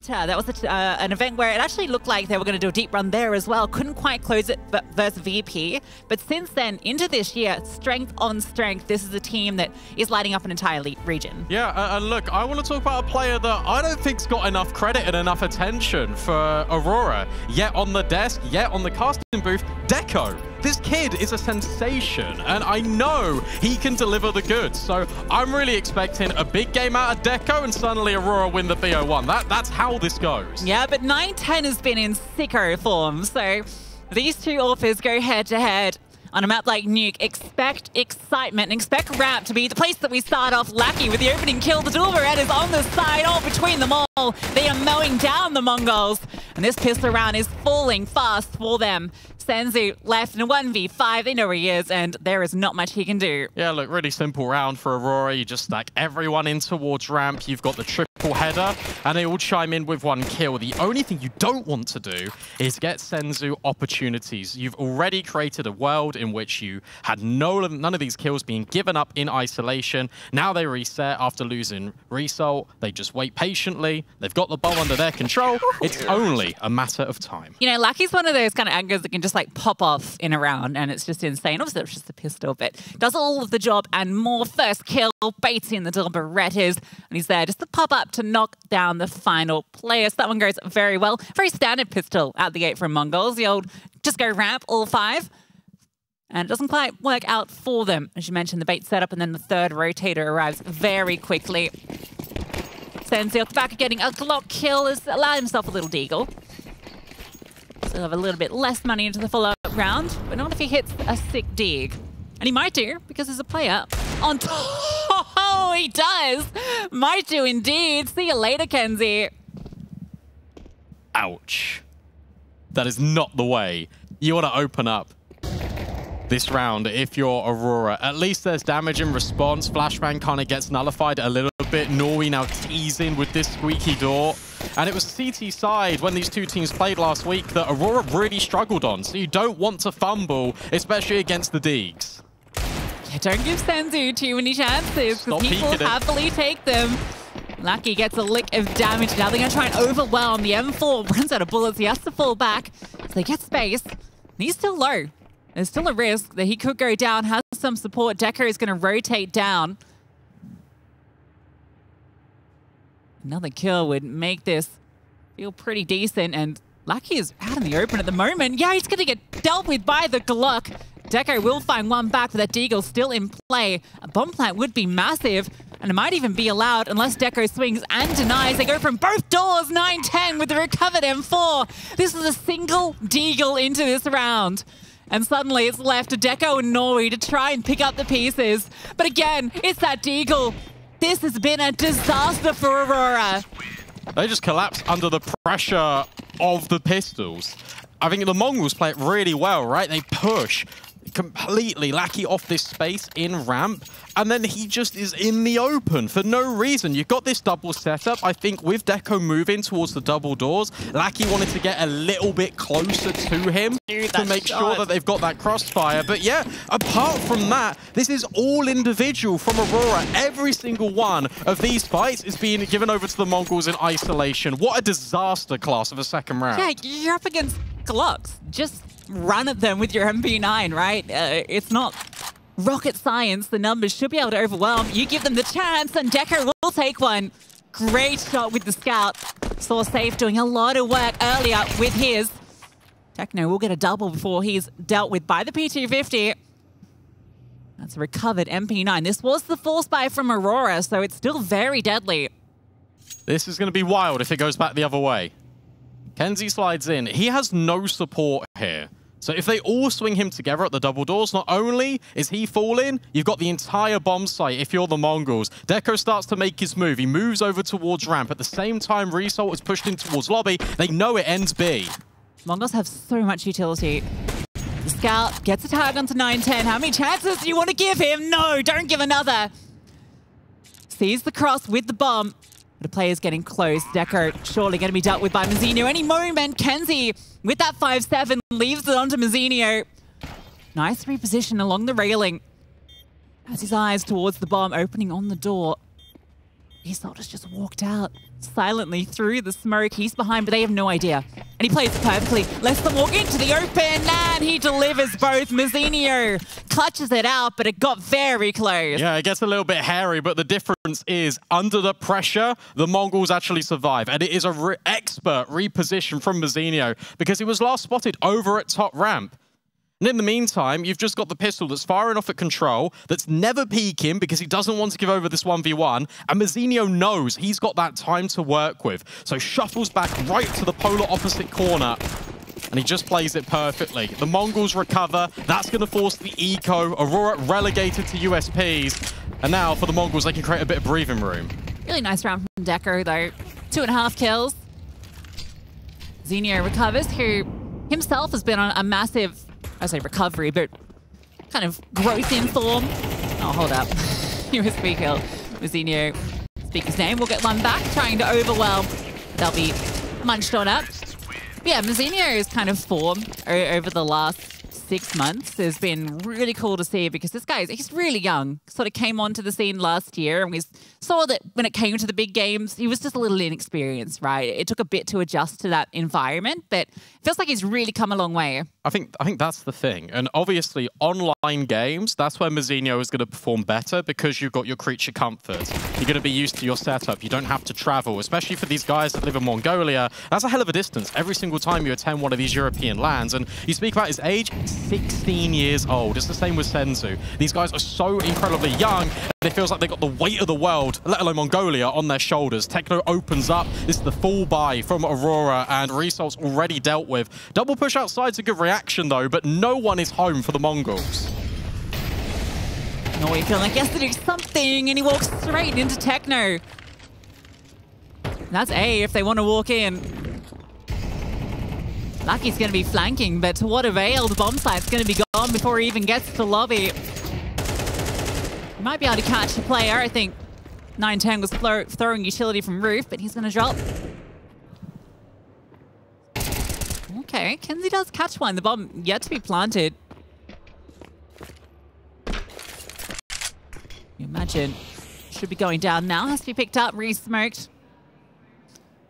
That was an event where it actually looked like they were going to do a deep run there as well. Couldn't quite close it versus VP. But since then, into this year, strength on strength, this is a team that is lighting up an entire region. Yeah, and look, I want to talk about a player that I don't think's got enough credit and enough attention for Aurora. Yet on the desk, yet on the casting booth, Deco. This kid is a sensation, and I know he can deliver the goods. So I'm really expecting a big game out of Deco, and suddenly Aurora win the BO1. That's how this goes. Yeah, but 9-10 has been in sicko form. So these two authors go head-to-head. On a map like Nuke, expect excitement and expect Ramp to be the place that we start off. Lucky with the opening kill. The dual Barrett is on the side, all between them all. They are mowing down the Mongols. And this pistol round is falling fast for them. Senzu left in a 1v5. They know where he is, and there is not much he can do. Yeah, look, really simple round for Aurora. You just stack everyone in towards Ramp. You've got the triple header, and they all chime in with one kill. The only thing you don't want to do is get Senzu opportunities. You've already created a world in which you had none of these kills being given up in isolation. Now they reset after losing Result. They just wait patiently. They've got the bomb under their control. It's only a matter of time. You know, Lucky's one of those kind of angers that can just like pop off in a round, and it's just insane. Obviously, it's just a pistol, but does all of the job and more. First kill, baits in the double Berettas, and he's there just to pop up to knock down the final player. So that one goes very well. Very standard pistol out the gate from Mongols. The old just go Ramp, all 5. And it doesn't quite work out for them. As you mentioned, the bait setup, and then the third rotator arrives very quickly. Senzu off the back of getting a Glock kill has allowed himself a little deagle. Still have a little bit less money into the follow-up round, but not if he hits a sick dig. And he might do, because there's a player on top. Oh, he does! Might do indeed. See you later, Kenzie. Ouch. That is not the way you want to open up this round if you're Aurora. At least there's damage in response. Flashbang kind of gets nullified a little bit. Nori now teasing with this squeaky door. And it was CT side when these two teams played last week that Aurora really struggled on. So you don't want to fumble, especially against the Deegs. Yeah, don't give Senzu too many chances, because he will happily take them. Lucky gets a lick of damage. Now they're going to try and overwhelm. The M4 runs out of bullets. He has to fall back. So they get space. And he's still low. There's still a risk that he could go down, has some support. Decker is going to rotate down. Another kill would make this feel pretty decent, and Lucky is out in the open at the moment. Yeah, he's going to get dealt with by the Glock. Deco will find one back, but that Deagle's still in play. A bomb plant would be massive, and it might even be allowed unless Deco swings and denies. They go from both doors, 9-10 with the recovered M4. This is a single Deagle into this round. And suddenly it's left to Deco and Nori to try and pick up the pieces. But again, it's that Deagle. This has been a disaster for Aurora. They just collapse under the pressure of the pistols. I think the Mongols play it really well, right? They push completely Lucky off this space in Ramp, and then he just is in the open for no reason. You've got this double setup. I think with Deco moving towards the double doors, Lucky wanted to get a little bit closer to him to make sure that they've got that crossfire. But yeah, apart from that, this is all individual from Aurora. Every single one of these fights is being given over to the Mongols in isolation. What a disaster class of a second round. Yeah, you're up against Glocks. Just run at them with your MP9, right? It's not rocket science. The numbers should be able to overwhelm. You give them the chance, and Deco will take one. Great shot with the scout. Saw Safe doing a lot of work earlier with his. Techno will get a double before he's dealt with by the P250. That's a recovered MP9. This was the force buy from Aurora, so it's still very deadly. This is going to be wild if it goes back the other way. Kenzie slides in. He has no support here. So if they all swing him together at the double doors, not only is he falling, you've got the entire bomb site if you're the Mongols. Deco starts to make his move. He moves over towards Ramp. At the same time, Result is pushed in towards Lobby. They know it ends B. Mongols have so much utility. The scout gets a tag onto 9-10. How many chances do you want to give him? No, don't give another. Sees the cross with the bomb. But a player's getting close. Deco surely going to be dealt with by Mazzinho any moment. Kenzie with that 5-7 leaves it onto Mazzinho. Nice reposition along the railing. Has his eyes towards the bomb opening on the door. Result has just walked out silently through the smoke. He's behind, but they have no idea. And he plays it perfectly. Lets them walk into the open, and he delivers both. Mazinho clutches it out, but it got very close. Yeah, it gets a little bit hairy, but the difference is under the pressure, the Mongols actually survive. And it is an expert reposition from Mazinho because he was last spotted over at top ramp. And in the meantime, you've just got the pistol that's firing off at control, that's never peeking because he doesn't want to give over this 1v1. And Mazinho knows he's got that time to work with. So shuffles back right to the polar opposite corner. And he just plays it perfectly. The Mongols recover. That's going to force the eco. Aurora relegated to USPs. And now for the Mongols, they can create a bit of breathing room. Really nice round from Deco, though. 2.5 kills. Mazinho recovers, who himself has been on a massive... I say recovery, but kind of growth in form. Oh, hold up. USB kill. Mazinho, speaker's name, will get one back, trying to overwhelm. They'll be munched on up. But yeah, Mazinho's kind of form over the last 6 months has been really cool to see because this guy, he's really young. Sort of came onto the scene last year and we saw that when it came to the big games, he was just a little inexperienced, right? It took a bit to adjust to that environment, but it feels like he's really come a long way. I think that's the thing. And obviously, online games, that's where Mazinho is going to perform better because you've got your creature comfort. You're going to be used to your setup. You don't have to travel, especially for these guys that live in Mongolia. That's a hell of a distance every single time you attend one of these European lands. And you speak about his age, 16 years old. It's the same with Senzu. These guys are so incredibly young, and it feels like they've got the weight of the world, let alone Mongolia, on their shoulders. Techno opens up. This is the full buy from Aurora, and Resalt's already dealt with. Double push outside's a good reaction, though, but no one is home for the Mongols. No, he feeling like he has to do something, and he walks straight into Techno. And that's A if they want to walk in. Lucky's going to be flanking, but to what avail? The bomb site's going to be gone before he even gets to lobby. He might be able to catch the player. I think 910 was throwing utility from roof, but he's going to drop. Okay, Kenzie does catch one. The bomb yet to be planted. You imagine should be going down now. Has to be picked up, re-smoked.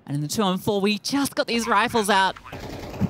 And in the 2-on-4, we just got these rifles out.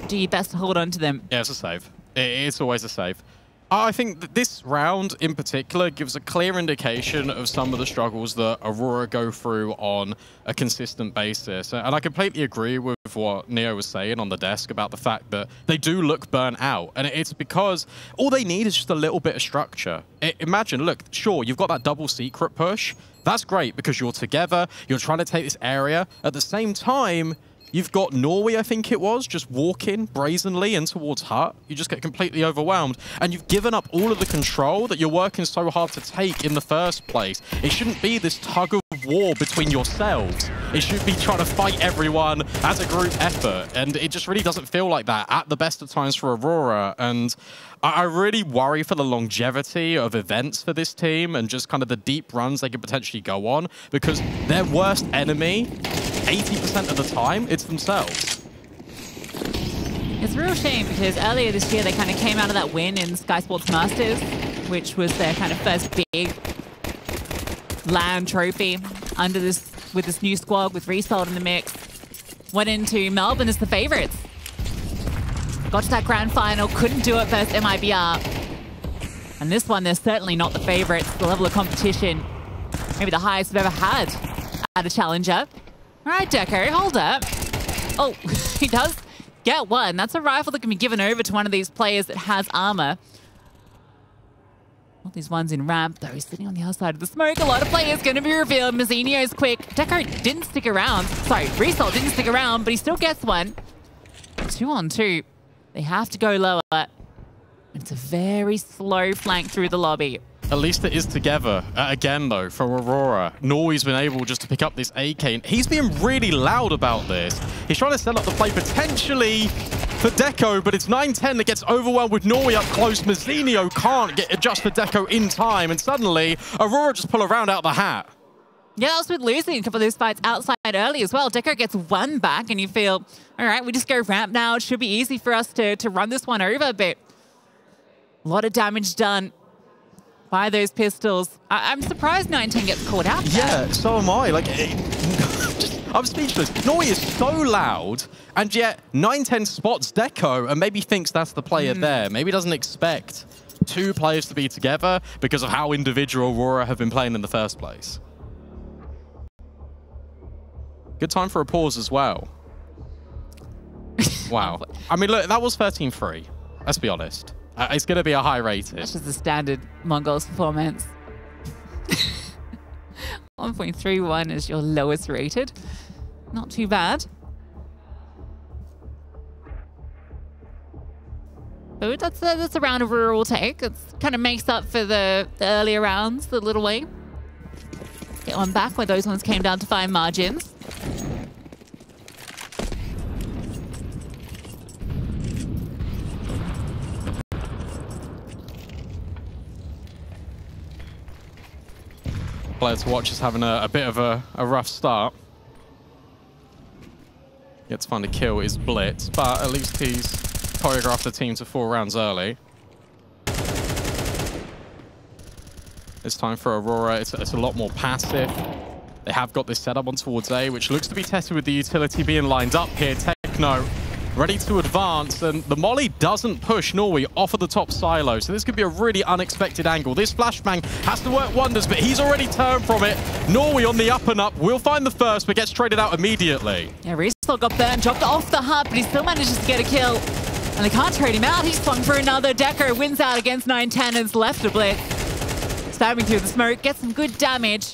Do your best to hold on to them. Yeah, it's a save. It's always a save. I think that this round in particular gives a clear indication of some of the struggles that Aurora go through on a consistent basis. And I completely agree with what Neo was saying on the desk about the fact that they do look burnt out. And it's because all they need is just a little bit of structure. Imagine, look, sure, you've got that double secret push. That's great because you're together, you're trying to take this area. At the same time, you've got Norway, I think it was, just walking brazenly in towards Hut. You just get completely overwhelmed. And you've given up all of the control that you're working so hard to take in the first place. It shouldn't be this tug of war between yourselves. It should be trying to fight everyone as a group effort. And it just really doesn't feel like that at the best of times for Aurora. And I really worry for the longevity of events for this team and just kind of the deep runs they could potentially go on because their worst enemy, 80% of the time, it's themselves. It's a real shame because earlier this year they kind of came out of that win in Sky Sports Masters, which was their kind of first big LAN trophy under this with this new squad with Result in the mix. Went into Melbourne as the favourites. Got to that grand final, couldn't do it versus MIBR. And this one, they're certainly not the favourites. The level of competition, maybe the highest we've ever had at a challenger. All right, Deco, hold up. Oh, he does get one. That's a rifle that can be given over to one of these players that has armor. All these ones in ramp, though. He's sitting on the other side of the smoke. A lot of players going to be revealed. Mazinho's quick. Deco didn't stick around. Sorry, Result didn't stick around, but he still gets one. 2-on-2. They have to go lower. It's a very slow flank through the lobby. At least it is together. Again, though, for Aurora. Norway's been able just to pick up this AK. He's being really loud about this. He's trying to set up the play potentially for Deco, but it's 910 that gets overwhelmed with Norway up close. Mazinho can't adjust for Deco in time, and suddenly Aurora just pull a round out the hat. Yeah, that was with losing a couple of those fights outside early as well. Deco gets one back, and you feel, all right, we just go ramp now. It should be easy for us to run this one over, but a lot of damage done. by those pistols. I'm surprised 910 gets caught out there. Yeah, so am I. Like, I'm speechless. Noi is so loud, and yet 910 spots Deco and maybe thinks that's the player there. Maybe doesn't expect two players to be together because of how individual Aurora have been playing in the first place. Good time for a pause as well. Wow. I mean, look, that was 13-3. Let's be honest. It's going to be a high rated. That's just the standard Mongols performance. 1.31 is your lowest rated. Not too bad. But that's a round Aurora will take. It kind of makes up for the earlier rounds, the little way. Get one back where those ones came down to fine margins. Player to watch is having a bit of a rough start. Yet to find a kill is Blitz, but at least he's choreographed the team to 4 rounds early. This time for Aurora, it's a lot more passive. They have got this setup on towards A, which looks to be tested with the utility being lined up here. Techno ready to advance, and the molly doesn't push Norway off of the top silo, so this could be a really unexpected angle. This flashbang has to work wonders, but he's already turned from it. Norway on the up and up will find the first, but gets traded out immediately. Yeah, Riesel got burned, dropped off the hub, but he still manages to get a kill. And they can't trade him out. He's swung for another. Deco wins out against 910 and is left to Blitz. Stabbing through the smoke, gets some good damage.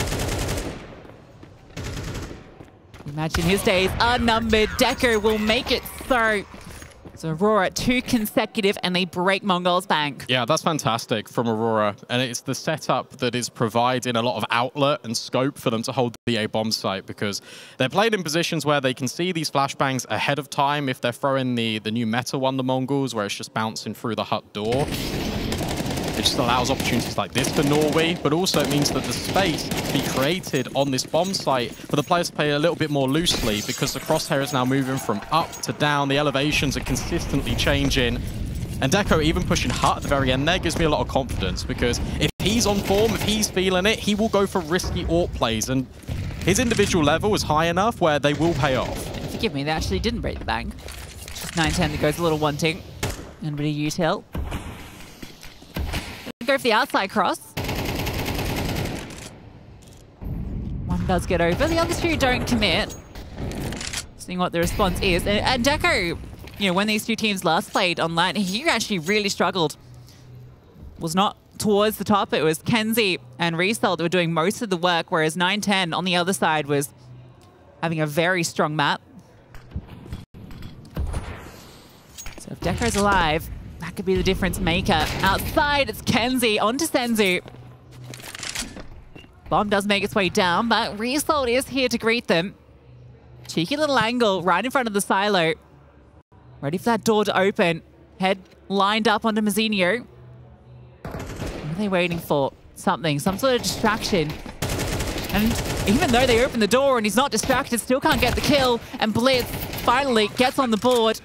Imagine his days are numbered. Deco will make it so. So Aurora 2 consecutive, and they break Mongol's bank. Yeah, that's fantastic from Aurora. And it's the setup that is providing a lot of outlet and scope for them to hold the A bomb site, because they're played in positions where they can see these flashbangs ahead of time if they're throwing the new meta one, the Mongols, where it's just bouncing through the hut door. It just allows opportunities like this for Norway, but also it means that the space can be created on this bomb site for the players to play a little bit more loosely, because the crosshair is now moving from up to down. The elevations are consistently changing. And Deco even pushing hut at the very end there gives me a lot of confidence, because if he's on form, if he's feeling it, he will go for risky AWP plays. And his individual level is high enough where they will pay off. Forgive me, they actually didn't break the bank. Just 910 that goes a little wanting. And a bit of util. Go for the outside cross. One does get over. The other two don't commit. Seeing what the response is. And Deco, you know, when these two teams last played online, he actually really struggled. Was not towards the top. It was Kenzie and Riesel that were doing most of the work, whereas 910 on the other side was having a very strong map. So if Deco's alive, that could be the difference maker. Outside, it's Kenzie onto Senzu. Bomb does make its way down, but Riesel is here to greet them. Cheeky little angle right in front of the silo. Ready for that door to open. Head lined up onto Mazzinho. What are they waiting for? Something, some sort of distraction. And even though they open the door and he's not distracted, still can't get the kill. And Blitz finally gets on the board.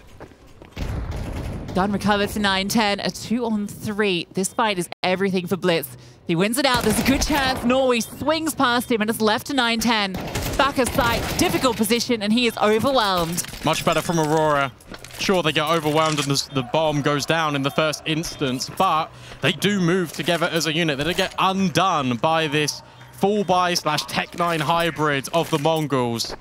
Gun recovered for 910, a 2-on-3. This fight is everything for Blitz. If he wins it out, there's a good chance Norway swings past him and it's left to 910. Back of sight, difficult position, and he is overwhelmed. Much better from Aurora. Sure, they get overwhelmed and the bomb goes down in the first instance, but they do move together as a unit. They don't get undone by this full buy / Tech9 hybrid of the Mongols.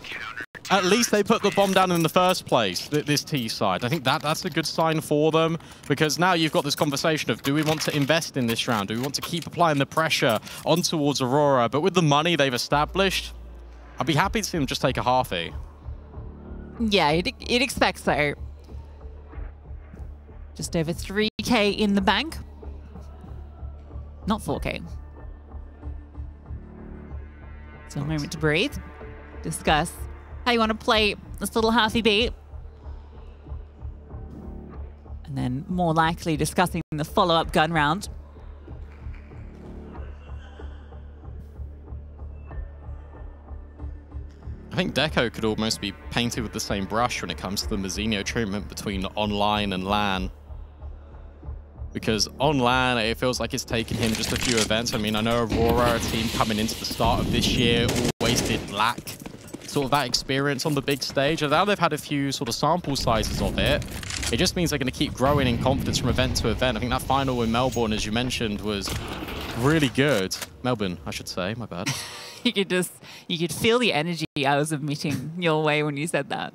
At least they put the bomb down in the first place, this T side. I think that's a good sign for them, because now you've got this conversation of, do we want to invest in this round? Do we want to keep applying the pressure on towards Aurora? But with the money they've established, I'd be happy to see them just take a halfie. Yeah, you'd expect so. Just over 3K in the bank. Not 4K. So a moment to breathe. Discuss how you want to play this little halfie beat. And then more likely discussing the follow-up gun round. I think Deco could almost be painted with the same brush when it comes to the Mazzinho treatment between online and LAN. Because on LAN, it feels like it's taken him just a few events. I mean, I know Aurora, a team coming into the start of this year, always did lack sort of that experience on the big stage. And now they've had a few sort of sample sizes of it. It just means they're going to keep growing in confidence from event to event. I think that final in Melbourne, as you mentioned, was really good. Melbourne, I should say, my bad. You could feel the energy I was emitting your way when you said that.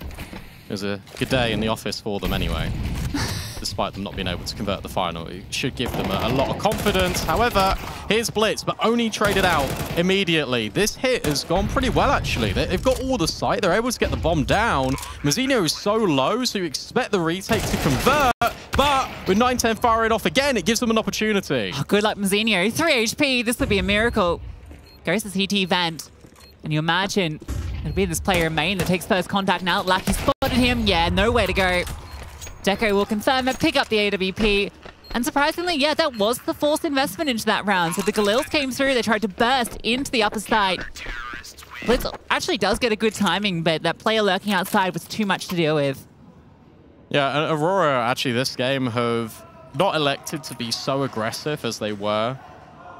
It was a good day in the office for them anyway, despite them not being able to convert the final. It should give them a lot of confidence. However, here's Blitz, but only traded out immediately. This hit has gone pretty well, actually. They've got all the sight. They're able to get the bomb down. Mazzinho is so low, so you expect the retake to convert, but with 9-10 firing off again, it gives them an opportunity. Oh, good luck, Mazzinho. 3 HP. This would be a miracle. Goes to CT vent. And you imagine it'll be this player in main that takes first contact now. Lucky spotted him. Yeah, nowhere to go. Deco will confirm it, pick up the AWP. And surprisingly, yeah, that was the forced investment into that round. So the Galils came through. They tried to burst into the upper side. Blitz actually does get a good timing, but that player lurking outside was too much to deal with. Yeah, and Aurora, actually, this game have not elected to be so aggressive as they were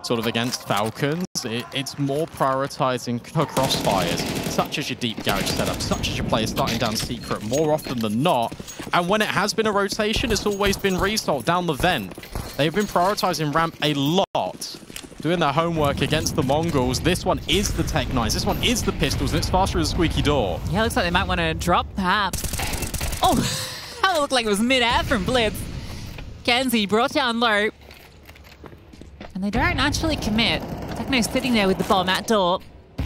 sort of against Falcons. It's more prioritizing her crossfires, such as your deep garage setup, such as your players starting down secret more often than not. And when it has been a rotation, it's always been result down the vent. They've been prioritizing ramp a lot, doing their homework against the Mongols. This one is the Tech 9s. This one is the pistols, and it's faster as a squeaky door. Yeah, looks like they might want to drop, perhaps. Oh, that looked like it was mid-air from Blitz. Kenzie brought down low. And they don't actually commit. Techno's sitting there with the bomb at door. I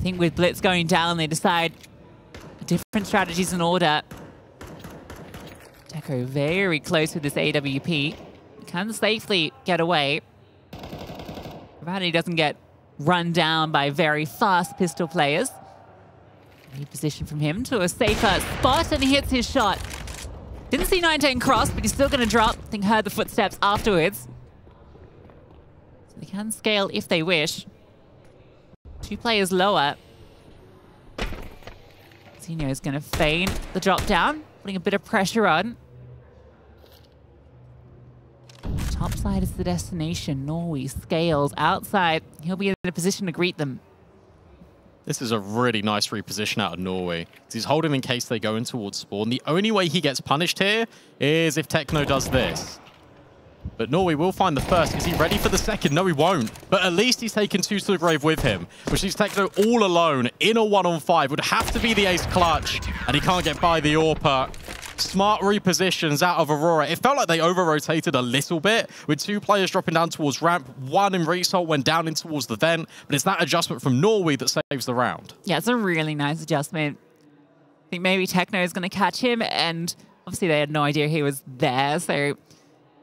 think with Blitz going down, they decide different strategies in order. Deco very close with this AWP. Can safely get away. Provided he doesn't get run down by very fast pistol players. Reposition from him to a safer spot, and he hits his shot. Didn't see 9-10 cross, but he's still going to drop. I think heard the footsteps afterwards. So they can scale if they wish. 2 players lower. Zeno is going to feign the drop down, putting a bit of pressure on. Top side is the destination. Norway scales outside. He'll be in a position to greet them. This is a really nice reposition out of Norway. He's holding in case they go in towards spawn. The only way he gets punished here is if Techno does this. But Norway will find the first. Is he ready for the second? No, he won't. But at least he's taken 2 to the grave with him, which leaves Techno all alone in a 1-on-5. Would have to be the ace clutch, and he can't get by the AWP. Smart repositions out of Aurora. It felt like they over-rotated a little bit with 2 players dropping down towards ramp. 1 in result went down in towards the vent, but it's that adjustment from Norway that saves the round. Yeah, it's a really nice adjustment. I think maybe Techno is going to catch him, and obviously they had no idea he was there, so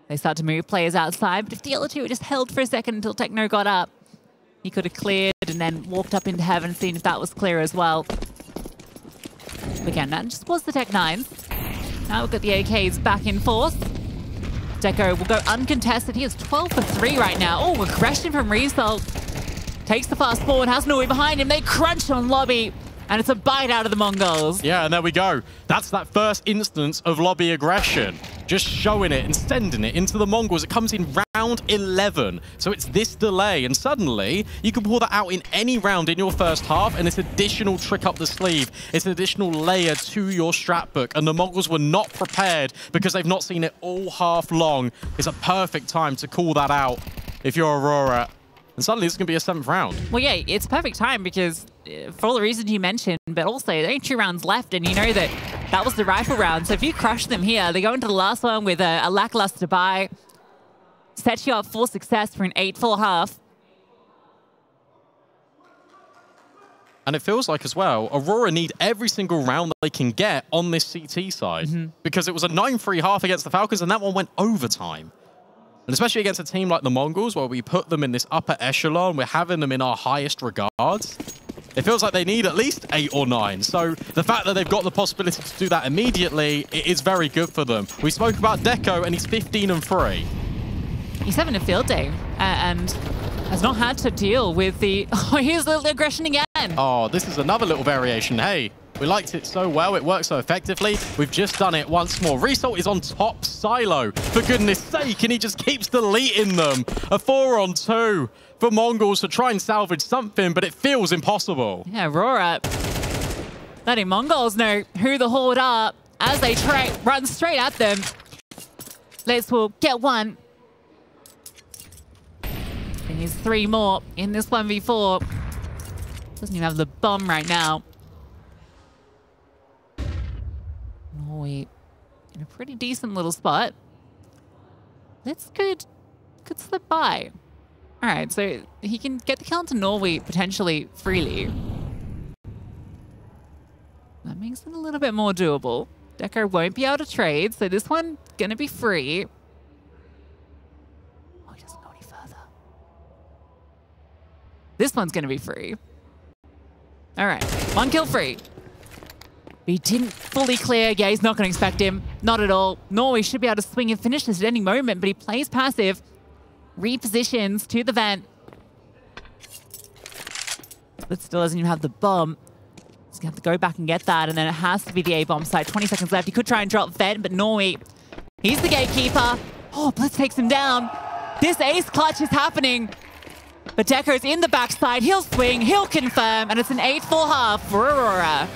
they start to move players outside. But if the other 2 just held for a second until Techno got up, he could have cleared and then walked up into heaven, seen if that was clear as well. But again, that just was the Tech 9s. Now we've got the AKs back in force. Deco will go uncontested. He is 12 for 3 right now. Oh, aggression from Result. Takes the fast forward, has Norway behind him. They crunch on Lobby, and it's a bite out of the Mongols. Yeah, and there we go. That's that first instance of Lobby aggression. Just showing it and sending it into the Mongols. It comes in round 11. So it's this delay, and suddenly you can pull that out in any round in your first half, and it's additional trick up the sleeve. It's an additional layer to your strat book, and the Mongols were not prepared because they've not seen it all half long. It's a perfect time to call that out if you're Aurora. And suddenly it's going to be a 7th round. Well, yeah, it's perfect time because for all the reasons you mentioned, but also there ain't 2 rounds left, and you know that that was the rifle round. So if you crush them here, they go into the last one with a lackluster buy. Set you up for success for an 8-4 half. And it feels like as well, Aurora need every single round that they can get on this CT side. Because it was a 9-3 half against the Falcons, and that one went overtime. And especially against a team like the Mongols, where we put them in this upper echelon, we're having them in our highest regards. It feels like they need at least 8 or 9. So the fact that they've got the possibility to do that immediately, it is very good for them. We spoke about Deco, and he's 15 and 3. He's having a field day and has not had to deal with the... Oh, here's the aggression again. Oh, this is another little variation. Hey, We liked it so well. It worked so effectively. We've just done it once more. Result is on top silo. For goodness sake, and he just keeps deleting them. A 4-on-2 for Mongols to try and salvage something, but it feels impossible. Yeah, Aurora letting Mongols know who the Horde are as they run straight at them. Let's will get one. And he's 3 more in this 1v4. Doesn't even have the bomb right now. Norway in a pretty decent little spot. Let's could slip by. All right, so he can get the kill to Norway potentially freely. That makes it a little bit more doable. Deco won't be able to trade, so this one gonna be free. Oh, he doesn't go any further. This one's gonna be free. All right, 1 kill free. He didn't fully clear. Yeah, he's not gonna expect him. Not at all. Norway should be able to swing and finish this at any moment, but he plays passive. Repositions to the vent. But still doesn't even have the bomb. He's gonna have to go back and get that, and then it has to be the A-bomb side. 20 seconds left. He could try and drop vent, but Norway, he's the gatekeeper. Oh, Blitz takes him down. This ace clutch is happening. But Deco's in the backside. He'll swing, he'll confirm, and it's an 8-4 half for Aurora.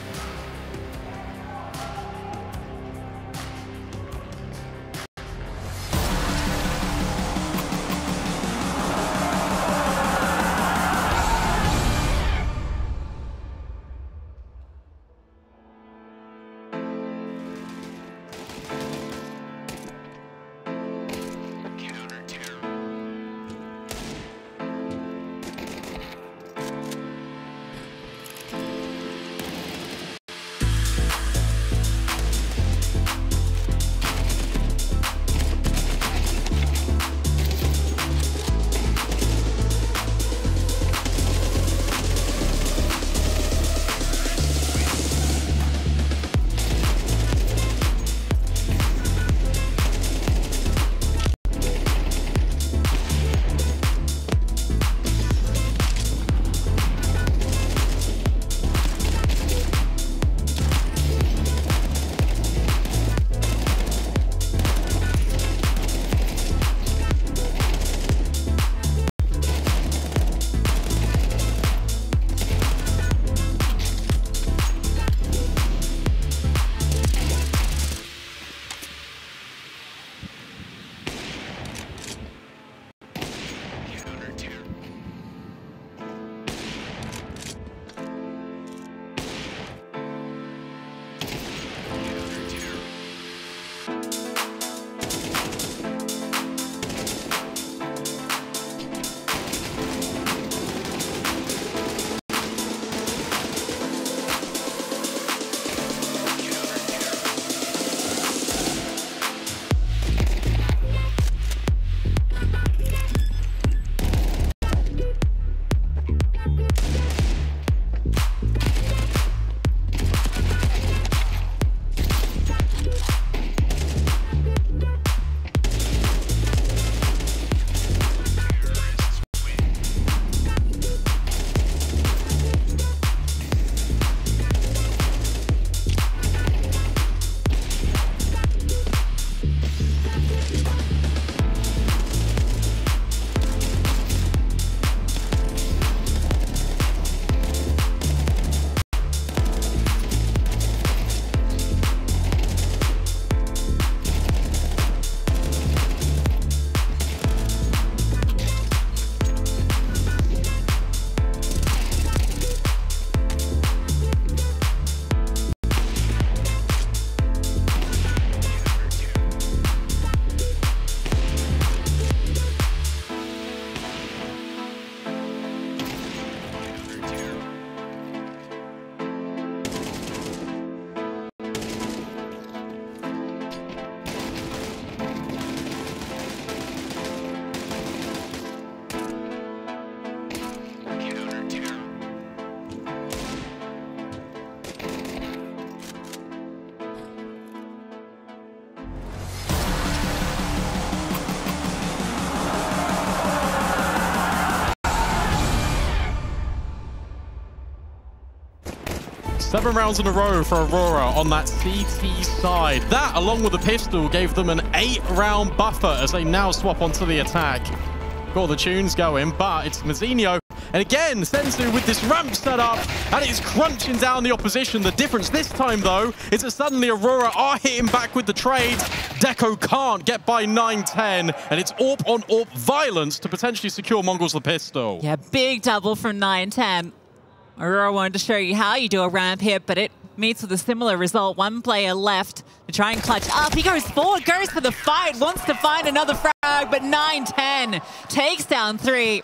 7 rounds in a row for Aurora on that CT side. That, along with the pistol, gave them an 8-round buffer as they now swap onto the attack. Got the tunes going, but it's Mazinho. And again, Senzu with this ramp set up, and it is crunching down the opposition. The difference this time, though, is that suddenly Aurora are hitting back with the trades. Deco can't get by 9-10, and it's AWP-on-AWP violence to potentially secure Mongols the pistol. Yeah, big double from 9-10. Aurora wanted to show you how you do a ramp hit, but it meets with a similar result. One player left to try and clutch up. He goes forward, goes for the fight, wants to find another frag, but 9-10 takes down 3.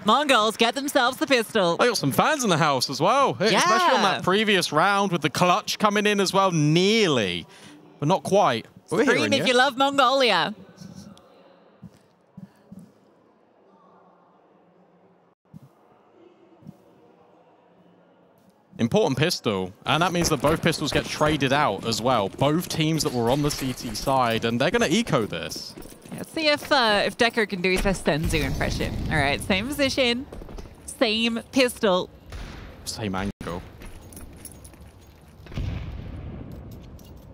Mongols get themselves the pistol. They got some fans in the house as well, yeah. Especially on that previous round with the clutch coming in as well, nearly, but not quite. But Scream if you love Mongolia. Important pistol, and that means that both pistols get traded out as well. Both teams that were on the CT side, and they're going to eco this. Let's see if Decker can do his best Senzu impression. All right, same position, same pistol. Same angle.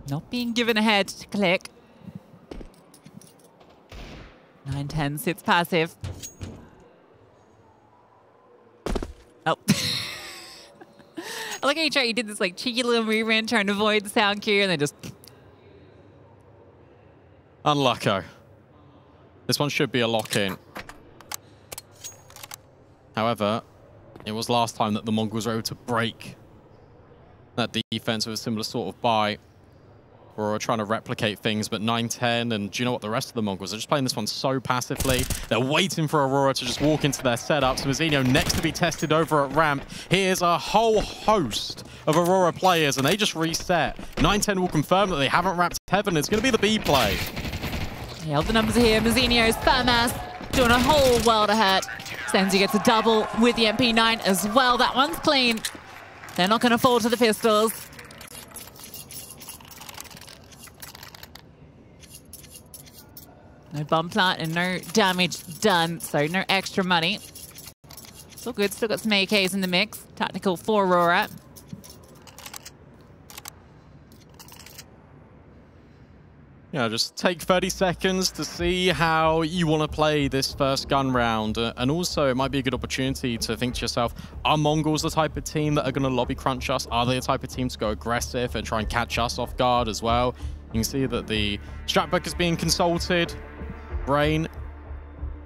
Not being given a head to click. 9-10 sits passive. Oh. I like how you did this like cheeky little movement trying to avoid the sound cue and then just... Unlucky. This one should be a lock-in. However, it was last time that the Mongols were able to break that defense with a similar sort of buy. Aurora trying to replicate things, but 9-10, and do you know what? The rest of the Mongols are just playing this one so passively. They're waiting for Aurora to just walk into their setups. Mazinho next to be tested over at ramp. Here's a whole host of Aurora players, and they just reset. 9-10 will confirm that they haven't wrapped heaven. It's going to be the B play. Yeah, all the numbers are here. Mazinho's FAMAS doing a whole world of hurt. Senzu gets a double with the MP9 as well. That one's clean. They're not going to fall to the pistols. No bomb plant and no damage done, so no extra money. Still good, still got some AKs in the mix. Tactical for Aurora. Yeah, just take 30 seconds to see how you want to play this first gun round. And also, it might be a good opportunity to think to yourself, are Mongols the type of team that are going to lobby crunch us? Are they the type of team to go aggressive and try and catch us off guard as well? You can see that the strat book is being consulted. Brain,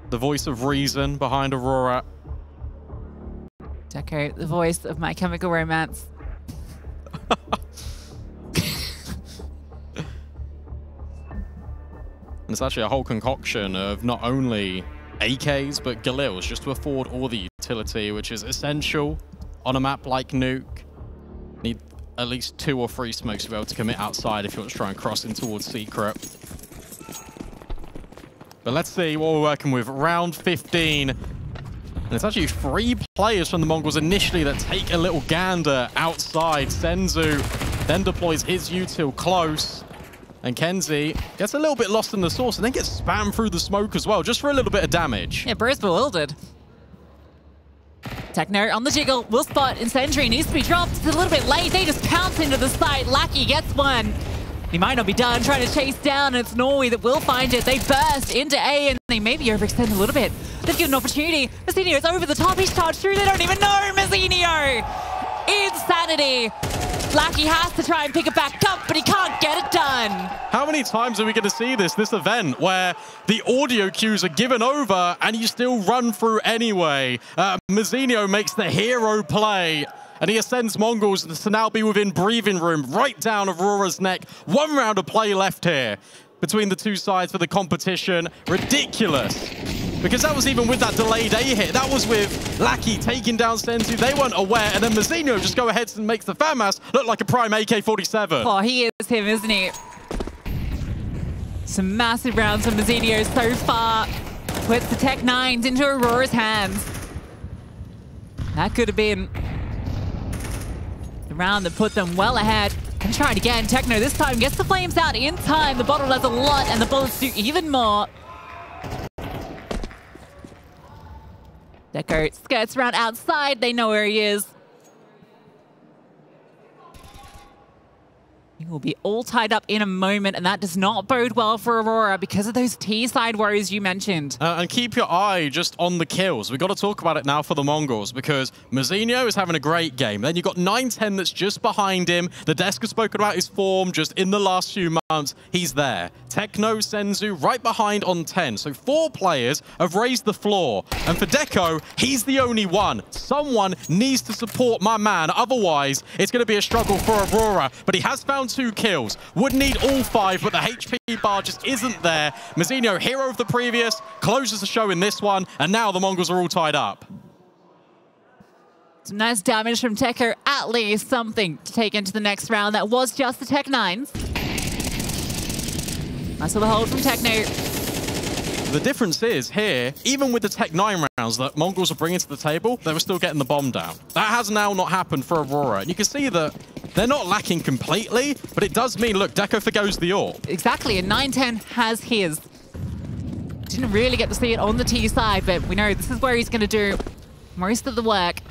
the voice of reason behind Aurora. Deco, the voice of My Chemical Romance. And it's actually a whole concoction of not only AKs, but Galils, just to afford all the utility, which is essential on a map like Nuke. Need at least 2 or 3 smokes to be able to commit outside if you want to try and cross in towards Secret. But let's see what we're working with. Round 15. And it's actually 3 players from the Mongols initially that take a little gander outside. Senzu then deploys his util close. And Kenzie gets a little bit lost in the sauce and then gets spammed through the smoke as well, just for a little bit of damage. Yeah, Bro's bewildered. Techno on the jiggle, will spot, and Sentry needs to be dropped. It's a little bit late. They just pounce into the site. Lackey gets one. He might not be done trying to chase down, and it's Norway that will find it. They burst into A, and they maybe overextend a little bit. They've given an opportunity. Mazinho's over the top. He's charged through. They don't even know Mazinho. Insanity. Lackey has to try and pick it back up, but he can't get it done. How many times are we going to see this event where the audio cues are given over and you still run through anyway? Mazinho makes the hero play. And he ascends Mongols to now be within breathing room, right down Aurora's neck. 1 round of play left here between the 2 sides for the competition. Ridiculous. Because that was even with that delayed A hit. That was with Lackey taking down Senzu. They weren't aware. And then Mazinho just go ahead and makes the FAMAS look like a prime AK-47. Oh, he is him, isn't he? Some massive rounds from Mazinho so far. Puts the Tech 9s into Aurora's hands. That could have been the round that put them well ahead. And try it again. Techno this time gets the flames out in time. The bottle does a lot and the bullets do even more. Deco skirts around outside. They know where he is. He will be all tied up in a moment, and that does not bode well for Aurora because of those T-side worries you mentioned. And keep your eye just on the kills. We've got to talk about it now for the Mongols because Mazinho is having a great game. Then you've got 910 that's just behind him. The desk has spoken about his form just in the last few months. He's there. Techno, Senzu right behind on 10. So 4 players have raised the floor. And for Deco, he's the only one. Someone needs to support my man. Otherwise, it's going to be a struggle for Aurora. But he has found 2 kills. Would need all 5, but the HP bar just isn't there. Mazinho, hero of the previous, closes the show in this one. And now the Mongols are all tied up. Some nice damage from Deco. At least something to take into the next round. That was just the Tech 9s. Nice little hold from Techno. The difference is here, even with the Tech 9 rounds that Mongols are bringing to the table, they were still getting the bomb down. That has now not happened for Aurora. And you can see that they're not lacking completely, but it does mean, look, Deco forgoes the AWP. Exactly, and 910 has his. Didn't really get to see it on the T side, but we know this is where he's going to do most of the work.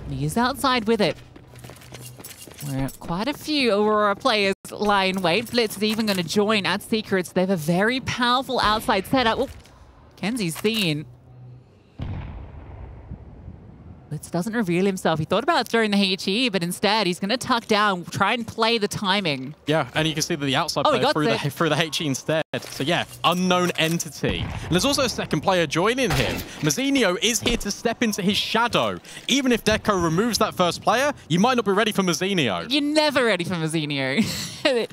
And he's outside with it. Where quite a few Aurora players lie in wait. Blitz is even going to join at Secrets. They have a very powerful outside setup. Oh, Kenzie's seen. Blitz doesn't reveal himself. He thought about throwing the HE, but instead he's going to tuck down, try and play the timing. Yeah, and you can see that the outside player through the HE instead. So yeah, unknown entity. And there's also a second player joining him. Mazinho is here to step into his shadow. Even if Deco removes that first player, you might not be ready for Mazinho. You're never ready for Mazinho.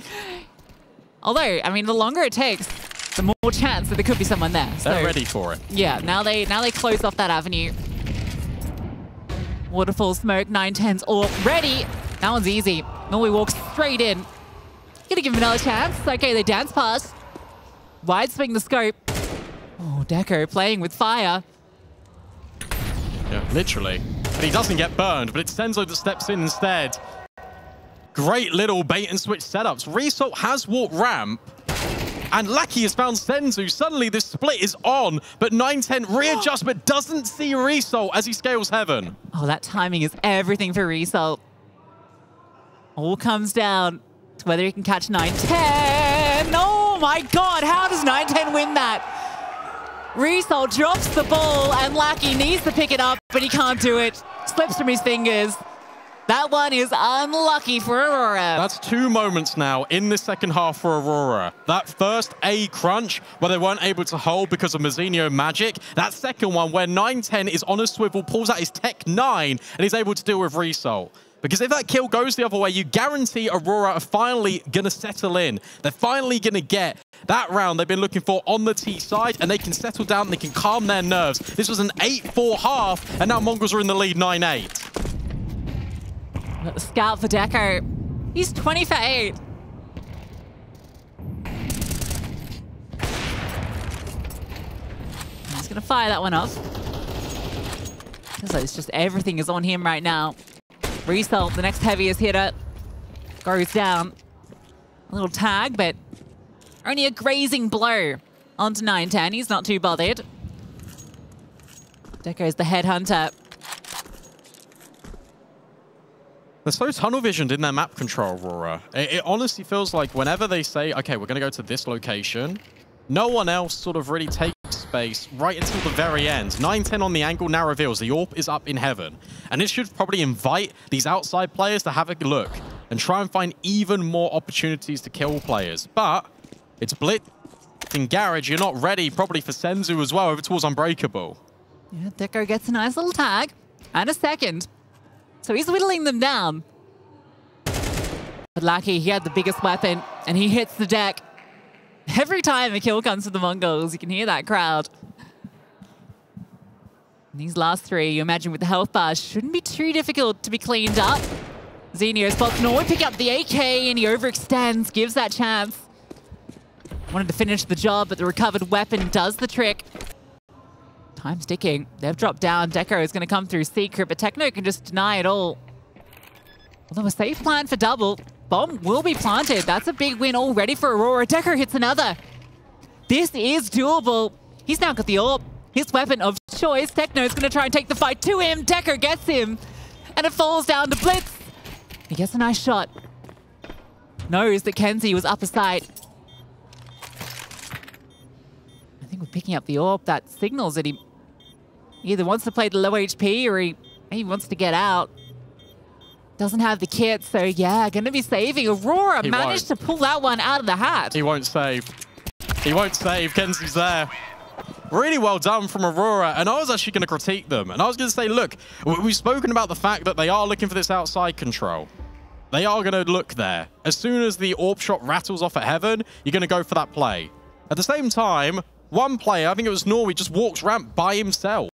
Although, I mean, the longer it takes, the more chance that there could be someone there. So, they're ready for it. Yeah, now they close off that avenue. Waterfall smoke, 910's all ready. That one's easy. Norway walks straight in. Gonna give him another chance. Okay, they dance past. Wide swing the scope. Oh, Deco playing with fire. Yeah, literally. But he doesn't get burned, but it's Senzo that steps in instead. Great little bait and switch setups. Result has walked ramp. And Lackey has found Senzu. Suddenly, this split is on, but 910 readjusts, but doesn't see Result as he scales heaven. Oh, that timing is everything for Result. All comes down to whether he can catch 910. Oh my God, how does 910 win that? Result drops the ball, and Lackey needs to pick it up, but he can't do it. Slips from his fingers. That one is unlucky for Aurora. That's 2 moments now in the second half for Aurora. That first A crunch where they weren't able to hold because of Mazinho magic. That second one where 910 is on a swivel, pulls out his Tech 9 and is able to deal with Result. Because if that kill goes the other way, you guarantee Aurora are finally going to settle in. They're finally going to get that round they've been looking for on the T side, and they can settle down, they can calm their nerves. This was an 8-4 half, and now Mongols are in the lead 9-8. The scout for Deco. He's 20 for 8. He's going to fire that one off. So it's just everything is on him right now. Result, the next heaviest hitter, goes down. A little tag, but only a grazing blow onto 910. He's not too bothered. Deco's the headhunter. They're so tunnel visioned in their map control, Aurora. It honestly feels like whenever they say, okay, we're going to go to this location, no one else sort of really takes space right until the very end. 910 on the angle now reveals the AWP is up in heaven. And it should probably invite these outside players to have a look and try and find even more opportunities to kill players. But it's Blitz in Garage. You're not ready probably for Senzu as well over towards Unbreakable. Yeah, Deco gets a nice little tag and a second. So he's whittling them down. But Lucky, he had the biggest weapon, and he hits the deck. Every time a kill comes to the Mongols, you can hear that crowd. And these last 3, you imagine with the health bars, shouldn't be too difficult to be cleaned up. Xenio spots Norwood pick up the AK, and he overextends, gives that chance. Wanted to finish the job, but the recovered weapon does the trick. Time's ticking. They've dropped down. Deco is going to come through Secret, but Techno can just deny it all. Although a safe plan for double. Bomb will be planted. That's a big win already for Aurora. Deco hits another. This is doable. He's now got the AWP, his weapon of choice. Techno's going to try and take the fight to him. Deco gets him. and it falls down to Blitz. He gets a nice shot. Knows that Kenzie was upper side. I think we're picking up the orb. That signals that he either wants to play the low HP or he wants to get out. Doesn't have the kit, so yeah, going to be saving. Aurora managed to pull that one out of the hat. He won't save. He won't save. Kenzie's there. Really well done from Aurora, and I was actually going to critique them. And I was going to say, look, we've spoken about the fact that they are looking for this outside control. They are going to look there. As soon as the orb shot rattles off at Heaven, you're going to go for that play. At the same time, one player, I think it was Norway, just walks ramp by himself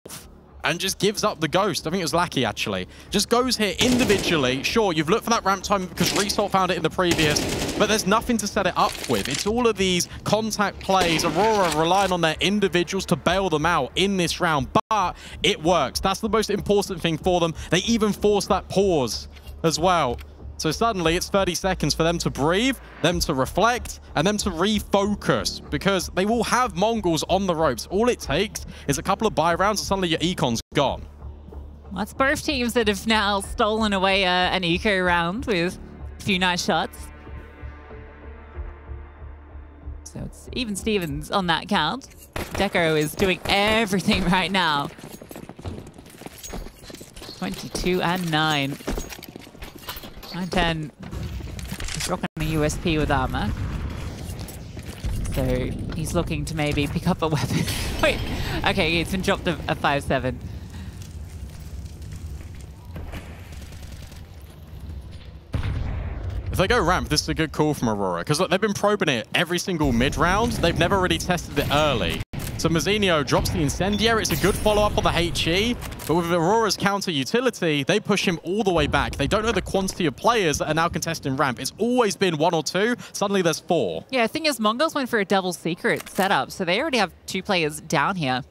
and just gives up the ghost. I think it was Lackey, actually. Just goes here individually. Sure, you've looked for that ramp time because Resort found it in the previous, but there's nothing to set it up with. It's all of these contact plays. Aurora relying on their individuals to bail them out in this round, but it works. That's the most important thing for them. They even force that pause as well. So suddenly it's 30 seconds for them to breathe, them to reflect, and them to refocus, because they will have Mongols on the ropes. All it takes is a couple of buy rounds and suddenly your econ's gone. That's both teams that have now stolen away an eco round with a few nice shots. So it's even Stevens on that count. Deco is doing everything right now. 22 and 9. 9-10 is rocking a USP with armor. So he's looking to maybe pick up a weapon. Wait, okay, it's been dropped a 5-7. If they go ramp, this is a good call from Aurora, because they've been probing it every single mid-round. They've never really tested it early. So Mazzinho drops the Incendiary. It's a good follow-up on the HE, but with Aurora's counter utility, they push him all the way back. They don't know the quantity of players that are now contesting ramp. It's always been 1 or 2. Suddenly there's 4. Yeah, the thing is, Mongols went for a double secret setup, so they already have 2 players down here.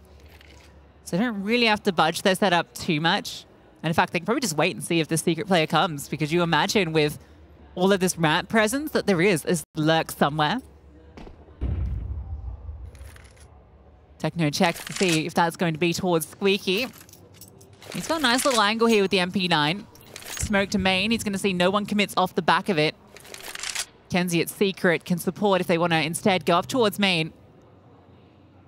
So they don't really have to budge their setup too much. And in fact, they can probably just wait and see if the secret player comes, because you imagine with all of this ramp presence that there is lurks somewhere. Techno checks to see if that's going to be towards Squeaky. He's got a nice little angle here with the MP9. Smoke to main. He's going to see no one commits off the back of it. Kenzie at secret can support if they want to instead go up towards main.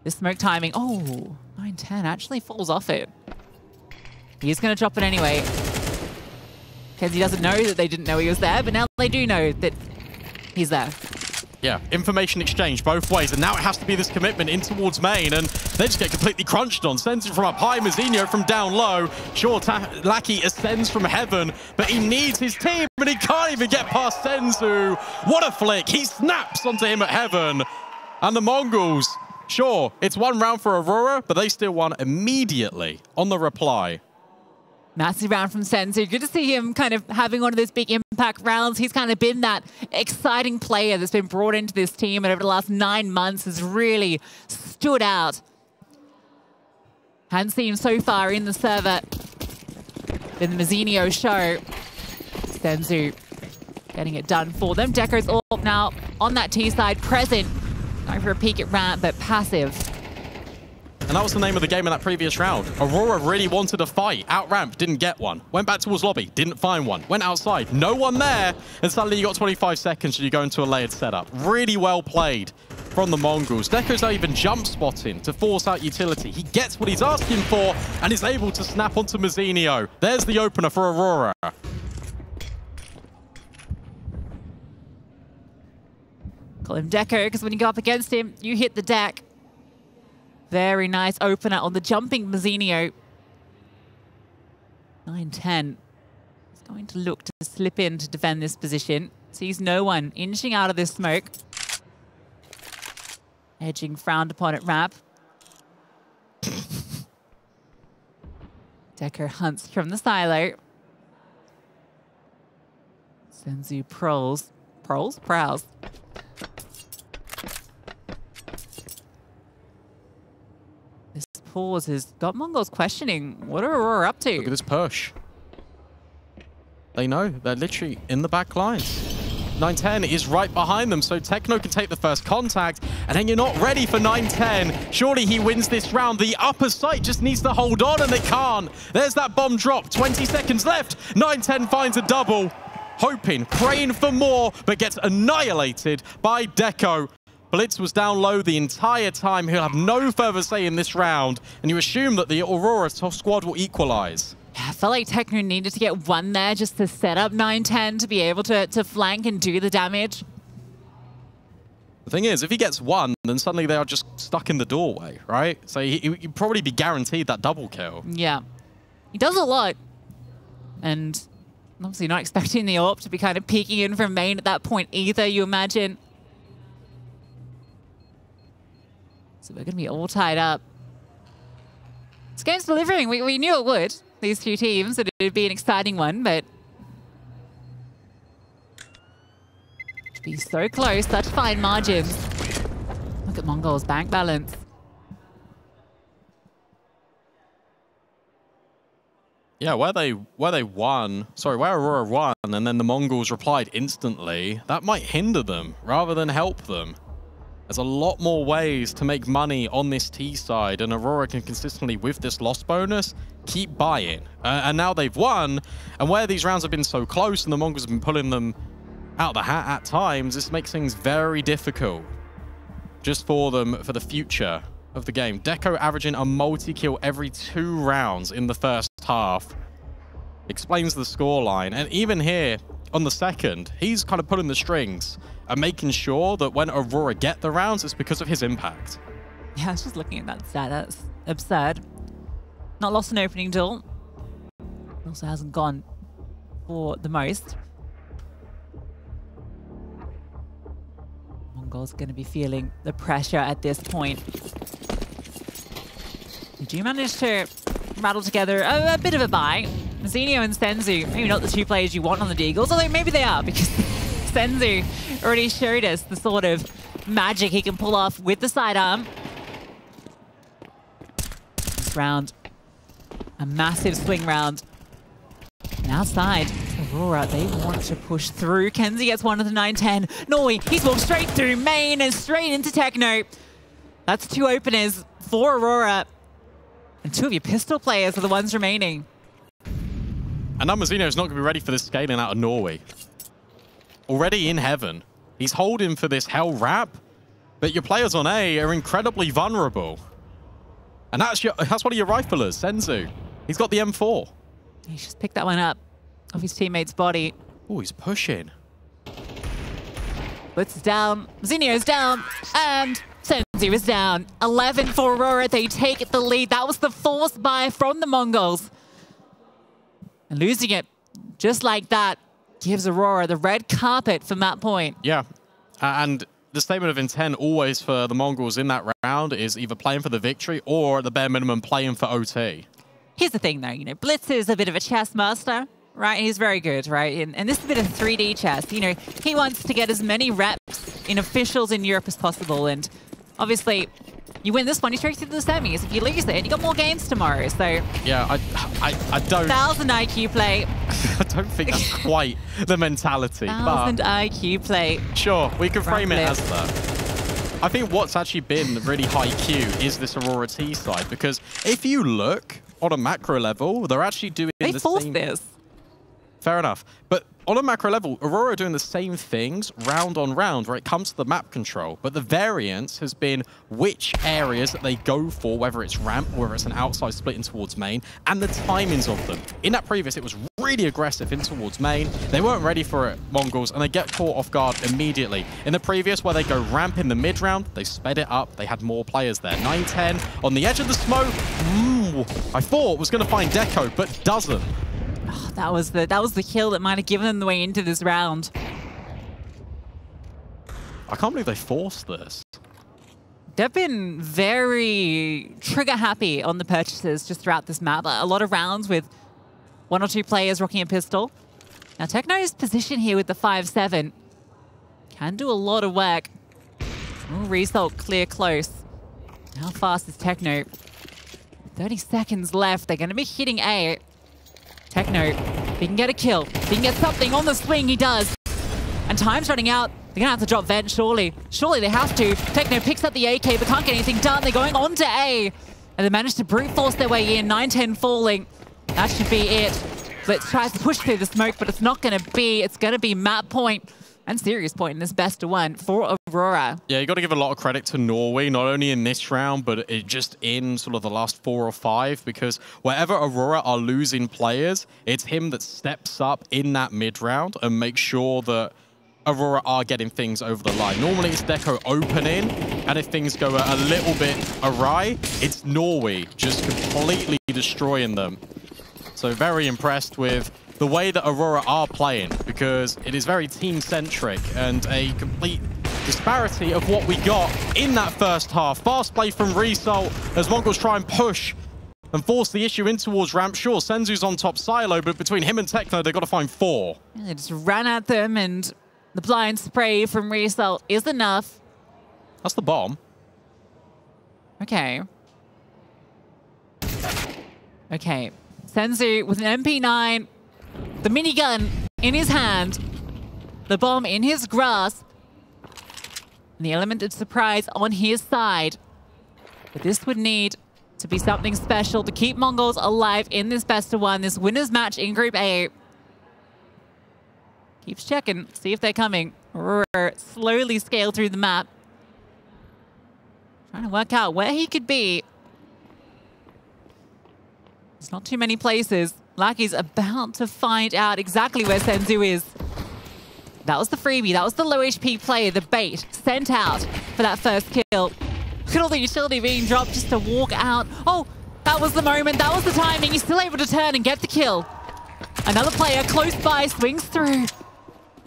The smoke timing. Oh, 9-10 actually falls off it. He's going to drop it anyway. Kenzie doesn't know that they didn't know he was there, but now they do know that he's there. Yeah, information exchange both ways, and now it has to be this commitment in towards main, and they just get completely crunched on. Sends it from up high, Mazzinho from down low. Sure, Lackey ascends from Heaven, but he needs his team, and he can't even get past Senzu. What a flick. He snaps onto him at Heaven. And the Mongols, sure, it's 1 round for Aurora, but they still won immediately on the reply. Massive round from Senzu. Good to see him kind of having one of those big impact rounds. He's kind of been that exciting player that's been brought into this team and over the last 9 months has really stood out. Hadn't seen him so far in the server in the Mazzinho show. Senzu getting it done for them. Deco's all now on that T side, present. Going for a peek at ramp, but passive. And that was the name of the game in that previous round. Aurora really wanted a fight. Out ramp, didn't get one. Went back towards lobby, didn't find one. Went outside, no one there. And suddenly you got 25 seconds and you go into a layered setup. Really well played from the Mongols. Deco's not even jump spotting to force out utility. He gets what he's asking for and is able to snap onto Mazzinho. There's the opener for Aurora. Call him Deco, because when you go up against him, you hit the deck. Very nice opener on the jumping Mazzinho. 9-10. He's going to look to slip in to defend this position. Sees no one inching out of this smoke. Edging frowned upon at ramp. Deco hunts from the silo. Senzu prowls. Prowls. This pause has got Mongols questioning, what are Aurora up to? Look at this push. They know. They're literally in the back lines. 910 is right behind them, so Techno can take the first contact, and then you're not ready for 910. Surely he wins this round. The upper site just needs to hold on, and they can't. There's that bomb drop. 20 seconds left. 910 finds a double, hoping, praying for more, but gets annihilated by Deco. Blitz was down low the entire time. He'll have no further say in this round, and you assume that the Aurora squad will equalize. I felt like Techno needed to get one there just to set up 910 to be able to flank and do the damage. The thing is, if he gets one, then suddenly they are just stuck in the doorway, right? So he'd probably be guaranteed that double kill. Yeah. He does a lot. And obviously not expecting the AWP to be kind of peeking in from main at that point either, you imagine. So we're going to be all tied up. This game's delivering. We knew it would. These two teams, that it would be an exciting one, but to be so close, such fine margins. Look at Mongol's bank balance. Yeah, where Aurora won, and then the Mongols replied instantly, that might hinder them rather than help them. There's a lot more ways to make money on this T side, and Aurora can consistently, with this loss bonus, keep buying. And now they've won, and where these rounds have been so close and the Mongols have been pulling them out of the hat at times, this makes things very difficult just for them for the future of the game. Deco averaging a multi-kill every 2 rounds in the first half explains the scoreline, and even here on the second, he's kind of pulling the strings and making sure that when Aurora get the rounds, it's because of his impact. Yeah, I was just looking at that stat. That's absurd. Not lost an opening duel. Also hasn't gone for the most. Mongol's going to be feeling the pressure at this point. Did you manage to rattle together a bit of a buy? Zenio and Senzu, maybe not the 2 players you want on the Deagles, although maybe they are, because Senzu already showed us the sort of magic he can pull off with the sidearm. This round, a massive swing round. And outside, Aurora, they want to push through. Kenzie gets one of the 910. Noi, he's walked straight through main and straight into Techno. That's 2 openers for Aurora. And 2 of your pistol players are the ones remaining. And Zenio is not going to be ready for this scaling out of Norway. Already in heaven. He's holding for this hell wrap, but your players on A are incredibly vulnerable. And that's one of your riflers, Senzu. He's got the M4. He's just picked that one up off his teammate's body. Oh, he's pushing. Blitz is down, Zenio's down, and Senzu is down. 11 for Aurora, they take the lead. That was the forced buy from the Mongols. And losing it just like that gives Aurora the red carpet from that point. Yeah, and the statement of intent always for the Mongols in that round is either playing for the victory or at the bare minimum playing for OT. Here's the thing though, you know, Blitz is a bit of a chess master, right? He's very good, right? And this is a bit of 3D chess. You know, he wants to get as many reps in officials in Europe as possible, and obviously you win this one, you straight through the semis. If you lose it, you got more games tomorrow. So yeah, I don't. 1,000 IQ play. I don't think that's quite the mentality. 1,000 IQ play. Sure, we can frame it as that. I think what's actually been really high Q is this Aurora T side, because if you look on a macro level, they're actually doing the same. They forced this. Fair enough. But on a macro level, Aurora are doing the same things round on round where it comes to the map control. But the variance has been which areas that they go for, whether it's ramp, whether it's an outside split in towards main, and the timings of them. In that previous, it was really aggressive in towards main. They weren't ready for it, Mongols, and they get caught off guard immediately. In the previous, where they go ramp in the mid round, they sped it up. They had more players there. 910 on the edge of the smoke. I thought was going to find Deco, but doesn't. Oh, that was the kill that might have given them the way into this round. I can't believe they forced this. They've been very trigger happy on the purchases just throughout this map. A lot of rounds with 1 or 2 players rocking a pistol. Now Techno's position here with the 5-7 can do a lot of work. Oh, result clear close. How fast is Techno? 30 seconds left. They're going to be hitting A. Techno, he can get a kill. He can get something on the swing. He does. And time's running out. They're going to have to drop vent, surely. Surely they have to. Techno picks up the AK, but can't get anything done. They're going on to A. And they managed to brute force their way in. 9-10 falling. That should be it. Blitz tries to push through the smoke, but it's not going to be. It's going to be map point and serious point in this best of one for Aurora. Yeah, you got to give a lot of credit to Norway, not only in this round, but just in sort of the last 4 or 5, because wherever Aurora are losing players, it's him that steps up in that mid-round and makes sure that Aurora are getting things over the line. Normally it's Deco opening, and if things go a little bit awry, it's Norway just completely destroying them. So very impressed with the way that Aurora are playing, because it is very team-centric and a complete disparity of what we got in that first half. Fast play from Result as Mongols try and push and force the issue in towards ramp. Sure, Senzu's on top silo, but between him and Techno, they've got to find 4. Yeah, they just ran at them, and the blind spray from Result is enough. That's the bomb. Okay. Okay. Senzu with an MP9, the minigun in his hand, the bomb in his grasp, and the element of surprise on his side. But this would need to be something special to keep Mongols alive in this best of one, this winner's match in Group A. Keeps checking, see if they're coming. Slowly scale through the map. Trying to work out where he could be. There's not too many places. Lucky's about to find out exactly where Senzu is. That was the freebie. That was the low HP player, the bait, sent out for that first kill. Look at all the utility being dropped just to walk out. Oh, that was the moment. That was the timing. He's still able to turn and get the kill. Another player close by swings through.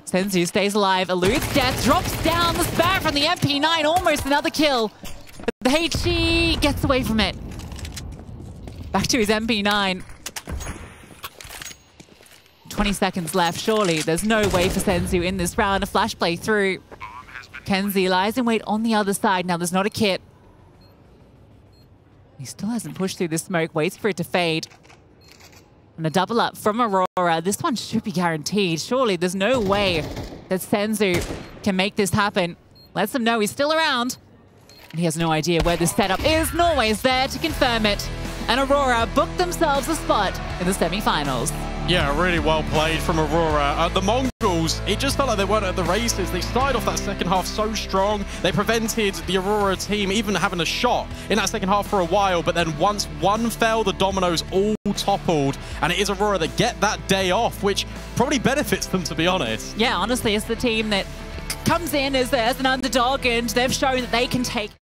Senzu stays alive, eludes death, drops down the spare from the MP9. Almost another kill. But the HG gets away from it. Back to his MP9. 20 seconds left, surely. There's no way for Senzu in this round. A flash play through. Kenzie lies in wait on the other side. Now there's not a kit. He still hasn't pushed through the smoke, waits for it to fade. And a double up from Aurora. This one should be guaranteed. Surely there's no way that Senzu can make this happen. Lets him know he's still around. And he has no idea where this setup is. Norway's there to confirm it. And Aurora booked themselves a spot in the semi-finals. Yeah, really well played from Aurora. The Mongols, it just felt like they weren't at the races. They started off that second half so strong. They prevented the Aurora team even having a shot in that second half for a while. But then once one fell, the dominoes all toppled. And it is Aurora that get that day off, which probably benefits them, to be honest. Yeah, honestly, it's the team that comes in as an underdog, and they've shown that they can take